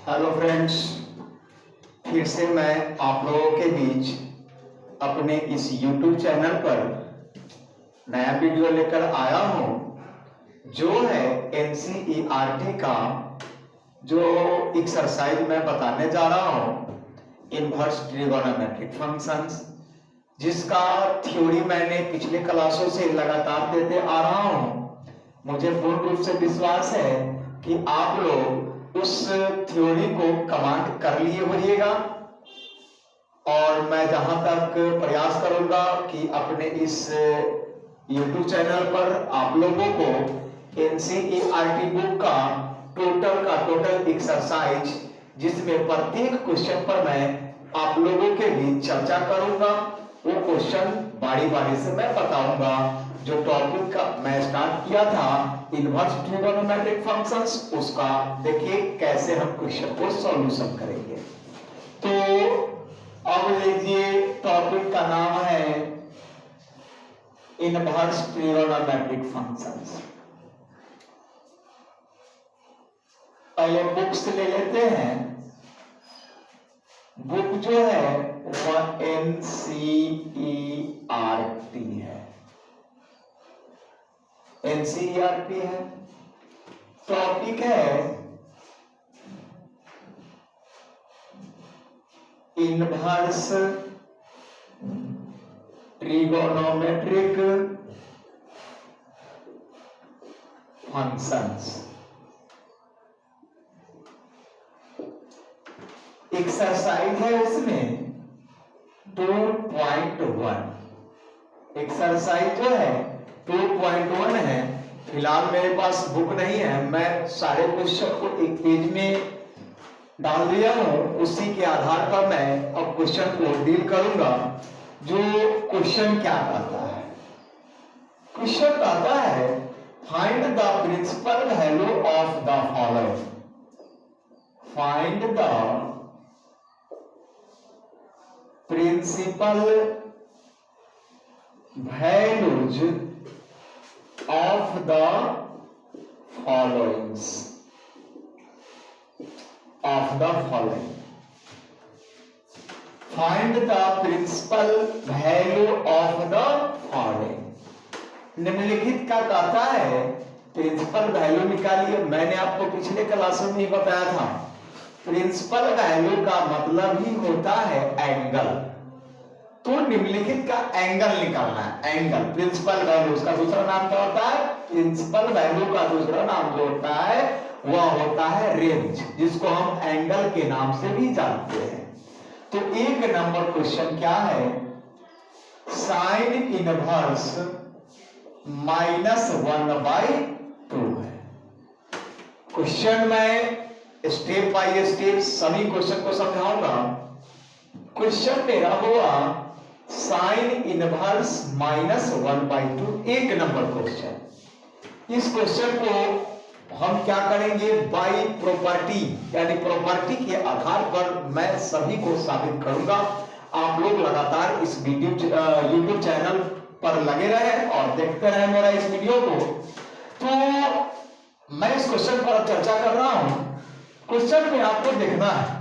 Hello friends, फिर से मैं आप लोगों के बीच अपने इस YouTube चैनल पर नया वीडियो लेकर आया हूं, जो है NCERT का जो एक्सरसाइज मैं बताने जा रहा हूं, इनवर्स ट्रिगोनोमेट्रिक फंक्शंस, जिसका थ्योरी मैंने पिछले क्लासों से लगातार देते आ रहा हूं। मुझे पूर्ण रूप से विश्वास है कि आप लोग उस थ्योरी को कमांड कर लिए होइएगा, और मैं जहां तक प्रयास करूंगा कि अपने इस YouTube चैनल पर आप लोगों को NCERT बुक का टोटल एक्सरसाइज, जिसमें प्रत्येक क्वेश्चन पर मैं आप लोगों के बीच चर्चा करूंगा, वो क्वेश्चन बारी बारी से मैं बताऊंगा। जो टॉपिक का मैं स्टार्ट किया था इनवर्स ट्रिगोनोमेट्रिक फंक्शंस, उसका देखिए कैसे हम क्वेश्चन को सॉल्यूशन करेंगे। तो अब लीजिए, टॉपिक का नाम है इनवर्स ट्रिगोनोमेट्रिक फंक्शंस। पहले बुक से ले लेते हैं। बुक जो है वह NCERT है, NCERT है। टॉपिक है इनवर्स ट्रिगोनोमेट्रिक फंक्शंस। एक्सरसाइज है उसमें 2.1। एक्सरसाइज जो है 2.1 है। फिलहाल मेरे पास बुक नहीं है, मैं सारे क्वेश्चन को एक पेज में डाल दिया हूं। उसी के आधार पर मैं अब क्वेश्चन को डील करूंगा। जो क्वेश्चन क्या कहता है? क्वेश्चन कहता है find the principal value of the following. Find the principal values of the following find the principal value of the following। निम्नलिखित का कहता है प्रिंसिपल वैल्यू निकालिए। मैंने आपको पिछले क्लासों में ही बताया था, प्रिंसिपल वैल्यू का मतलब ही होता है एंगल। तो निम्नलिखित का एंगल निकालना है। एंगल प्रिंसिपल वैल्यू, उसका दूसरा नाम क्या होता है? प्रिंसिपल वैल्यू का दूसरा नाम जो होता है वह होता है रेंज, जिसको हम एंगल के नाम से भी जानते हैं। तो एक नंबर क्वेश्चन क्या है? साइन इनवर्स -1/2 है। क्वेश्चन मैं स्टेप बाय स्टेप सभी क्वेश्चन को समझाऊंगा। क्वेश्चन मेरा हुआ साइन इनवर्स -1/2, एक नंबर क्वेश्चन। इस क्वेश्चन को हम क्या करेंगे? बाय प्रॉपर्टी, यानी प्रॉपर्टी के आधार पर मैं सभी को साबित करूंगा। आप लोग लगातार इस YouTube चैनल पर लगे रहे और देखते रहे मेरा इस वीडियो को। तो मैं इस क्वेश्चन पर चर्चा कर रहा हूं। क्वेश्चन में आपको देखना है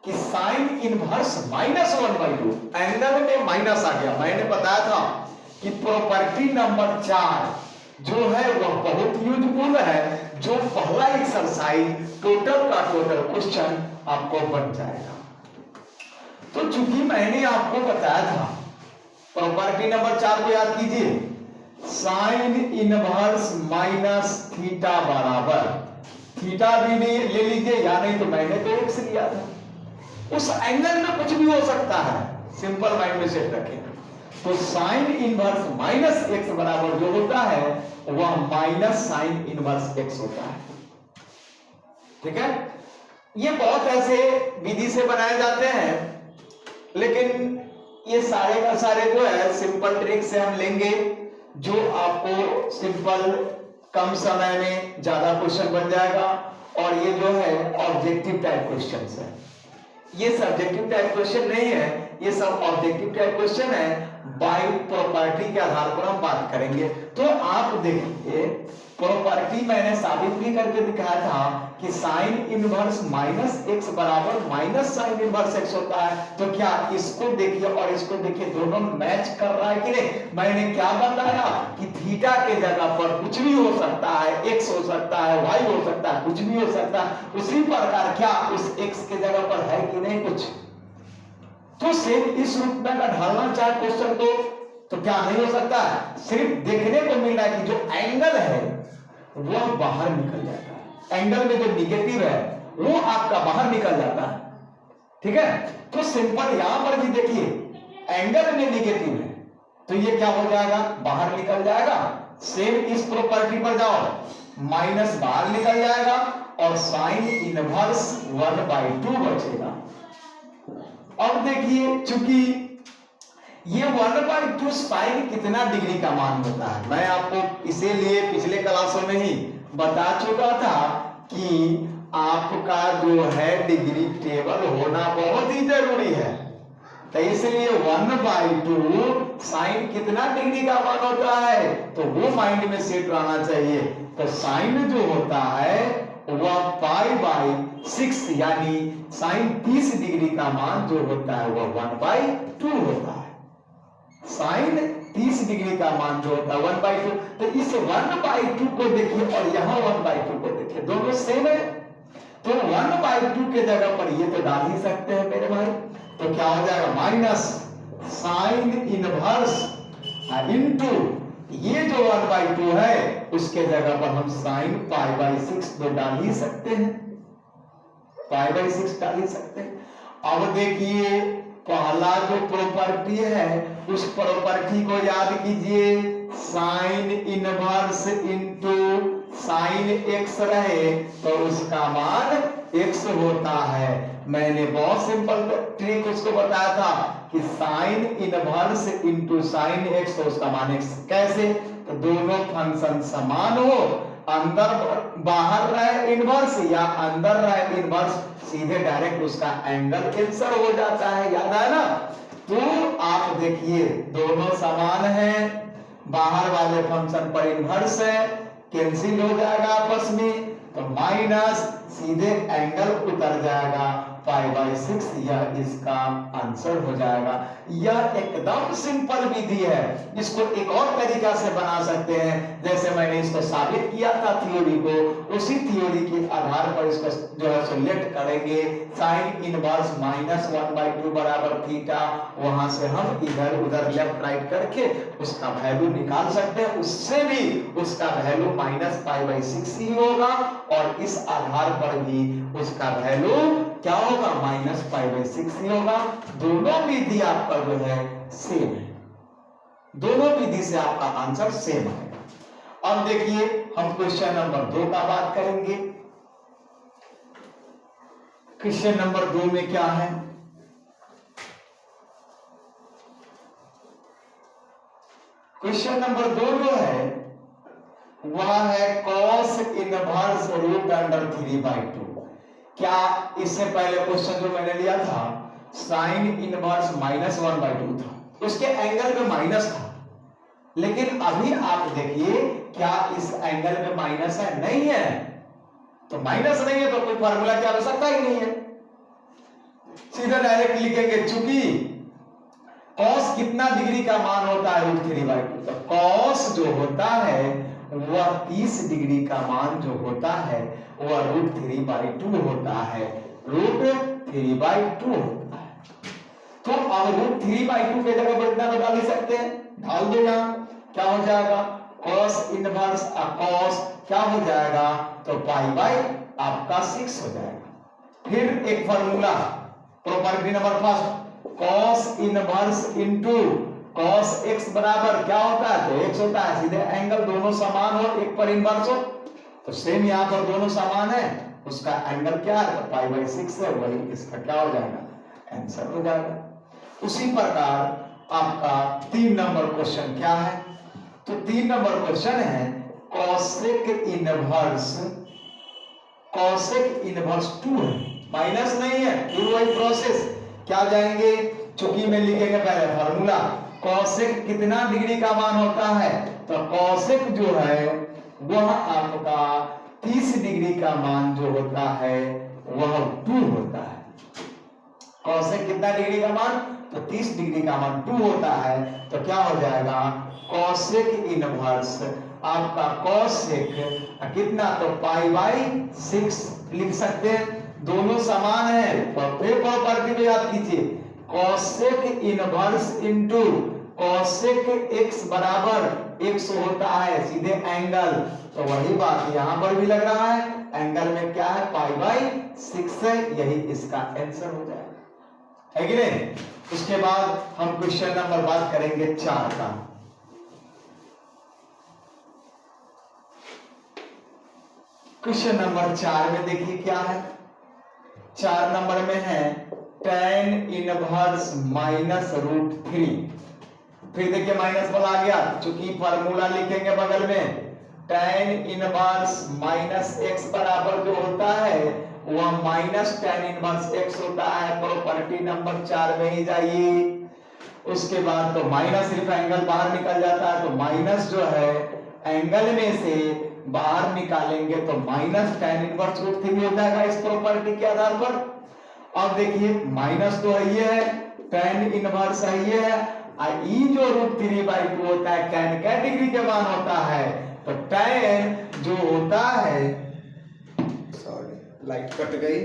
कि साइन इनवर्स -1/2, एंगल में माइनस आ गया। मैंने बताया था कि प्रॉपर्टी नंबर 4 जो है वह बहुत यूजफुल है। जो पहला एक्सरसाइज टोटल का टोटल क्वेश्चन आपको बन जाएगा। तो चूंकि मैंने आपको बताया था, प्रॉपर्टी नंबर 4 को याद कीजिए, साइन इनवर्स -थीटा बराबर, थीटा भी ले लीजिए या नहीं तो मैंने तो x लिया था। उस एंगल में कुछ भी हो सकता है, सिंपल माइंड में सेट रखें। तो साइन इनवर्स -x बराबर जो होता है वह माइनस साइन इनवर्स x होता है। ठीक है? ये बहुत ऐसे विधि से बनाए जाते हैं, लेकिन ये सारे का सारे जो है सिंपल ट्रिक से हम लेंगे, जो आपको सिंपल कम समय में ज्यादा क्वेश्चन बन जाएगा। और ये जो है ऑब्जेक्टिव टाइप क्वेश्चन है, ये सब्जेक्टिव टाइप क्वेश्चन नहीं है, ये सब ऑब्जेक्टिव टाइप क्वेश्चन है। बाय प्रॉपर्टी के आधार पर हम बात करेंगे। तो आप देखिए प्रॉपर्टी मैंने साबित भी करके दिखाया था कि साइन इनवर्स माइनस एक्स बराबर माइनस साइन इनवर्स एक्स होता है। तो क्या इसको देखिए और इसको देखिए, दोनों मैच कर रहा है कि नहीं। मैंने क्या बताया कि थीटा के जगह पर कुछ भी हो सकता है, एक्स हो सकता है, वाई हो सकता है, कुछ भी हो सकता है। उसी प्रकार क्या उस एक्स के जगह पर है कि नहीं कुछ, तो सेम इस रूप में अगर ढालना चाहे क्वेश्चन को तो क्या नहीं हो सकता है। सिर्फ देखने को मिल रहा है कि जो एंगल है वह बाहर निकल जाता है, एंगल में जो निगेटिव है वो आपका बाहर निकल जाता है, ठीक है। तो सिंपल यहां पर भी देखिए एंगल में निगेटिव है तो ये क्या हो जाएगा, बाहर निकल जाएगा। सेम इस प्रॉपर्टी पर जाओ, माइनस बाहर निकल जाएगा और साइन इनवर्स 1/2 बचेगा। अब देखिए चूंकि ये 1/2 साइन कितना डिग्री का मान होता है, मैं आपको इसीलिए पिछले क्लासों में ही बता चुका था कि आपका जो है डिग्री टेबल होना बहुत ही जरूरी है। तो इसलिए 1/2 साइन कितना डिग्री का मान होता है तो वो माइंड में सेट रहना चाहिए। तो साइन जो होता है वह π/6 यानी साइन 30 डिग्री का मान जो होता है वह 1/2 होता है। साइन 30 डिग्री का मान जो होता है 1/2। तो इस 1/2 को देखिए और यहाँ 1/2 को देखिए, दोनों सेम है। तो 1/2 के जगह पर ये तो डाल ही सकते हैं मेरे भाई। तो क्या हो जाएगा, माइनस साइन इनवर्स इनटू ये जो 1/2 है उसके जगह पर हम साइन π/6 तो डाल ही सकते हैं, π/6 डाल ही सकते हैं। अब देखिए पहला जो प्रॉपर्टी है उस प्रॉपर्टी को याद कीजिए, sine inverse into sine x रहे तो उसका मान एक्स होता है। मैंने बहुत सिंपल ट्रिक उसको बताया था कि sine inverse into sine x तो उसका मान एक्स। कैसे, तो दोनों फंक्शन समान हो, अंदर बाहर रहे इनवर्स या अंदर रहे इनवर्स, सीधे डायरेक्ट उसका एंगल कैंसिल हो जाता है, याद है ना। तो आप देखिए दोनों समान हैं, बाहर वाले फंक्शन पर इनवर्स है, कैंसिल हो जाएगा आपस में, तो माइनस सीधे एंगल उतर जाएगा π/6, यह इसका आंसर हो जाएगा। यह एकदम सिंपल विधि है, इसको एक और तरीका से बना सकते हैं, जैसे मैंने इसको साबित किया था थ्योरी को, उसी थ्योरी के आधार पर इसको जो है सिलेक्ट करेंगे। साइन इनवर्स -1/2 बराबर थीटा, वहां से हम इधर उधर लेफ्ट राइट करके उसका वैल्यू निकाल सकते हैं, उससे भी उसका वैल्यू -π/6 ही होगा और इस आधार पर भी उसका वैल्यू क्या होगा, -π/6 ही होगा। दोनों विधि आपका जो है सेम है, दोनों विधि से आपका आंसर सेम है। अब देखिए हम क्वेश्चन नंबर 2 का बात करेंगे। क्वेश्चन नंबर 2 में क्या है, क्वेश्चन नंबर 2 जो है वह है cos इनवर्स √3/2। क्या इससे पहले क्वेश्चन जो मैंने लिया था साइन इनवर्स -1/2 था, उसके एंगल में माइनस था, लेकिन अभी आप देखिए क्या इस एंगल में माइनस है, नहीं है। तो माइनस नहीं है तो कोई फार्मूला की आवश्यकता ही नहीं है, सीधा डायरेक्ट लिखेंगे। चूंकि cos कितना डिग्री का मान होता है √3/2, तो cos जो होता है वह 30 डिग्री का मान जो होता है वह √3/2 होता है, √3/2 होता है। तो अब √3/2 के जगह पर इतना तो डाल ही सकते हैं, डाल दो यहां, क्या हो जाएगा cos इनवर्स cos क्या हो जाएगा, तो आपका 6 हो जाएगा। फिर एक formula property number first, cos inverse into cos x बराबर क्या होता है, तो x होता है, सीधे एंगल दोनों समान हो, एक पर इनवर्स हो, तो सेम यहां पर दोनों समान है, उसका एंगल क्या है, तो π/6 है, वही इसका क्या हो जाएगा, आंसर हो जाएगा। उसी प्रकार आपका 3 नंबर क्वेश्चन क्या है, तो 3 नंबर क्वेश्चन है cosec इनवर्स 2 है, माइनस नहीं है, फिर वही प्रोसेस क्या जाएंगे, चूंकि में लिखेंगे पहले फार्मूला कॉसेक कितना डिग्री का मान होता है? तो कॉसेक जो है वह आपका 30 डिग्री का मान जो होता है वह 2 होता है। कॉसेक कितना डिग्री का मान? तो 30 डिग्री का मान 2 होता है। तो क्या हो जाएगा? कॉसेक इनवर्स आपका कॉसेक कितना? तो π/6 लिख सकते हैं, दोनों समान है। प्रॉपर्टी को याद कीजिए, cosec inverse into cosec x बराबर x होता है सीधे एंगल। तो वही बात यहां पर भी लग रहा है, एंगल में क्या है? π/6 है, यही इसका आंसर हो जाएगा, है कि नहीं? उसके बाद हम क्वेश्चन नंबर बात करेंगे 4 का। क्वेश्चन नंबर 4 में देखिए क्या है। 4 नंबर में है tan इनवर्स -√3। फिर देखिए माइनस वाला आ गया, चूंकि फार्मूला लिखेंगे बगल में, tan इनवर्स -x बराबर जो होता है वह tan इनवर्स x होता है। प्रॉपर्टी नंबर 4 में ही जाइए। उसके बाद तो माइनस सिर्फ एंगल बाहर निकल जाता है, तो माइनस जो है एंगल में से बाहर निकालेंगे तो tan इनवर्स √3 हो जाएगा इस प्रॉपर्टी के आधार पर। अब देखिए माइनस तो है ये है, tan इनवर्स है ये है, ई जो √3/2 होता है tan क्या डिग्री के मान होता है? तो tan जो होता है, सॉरी लाइट कट गई।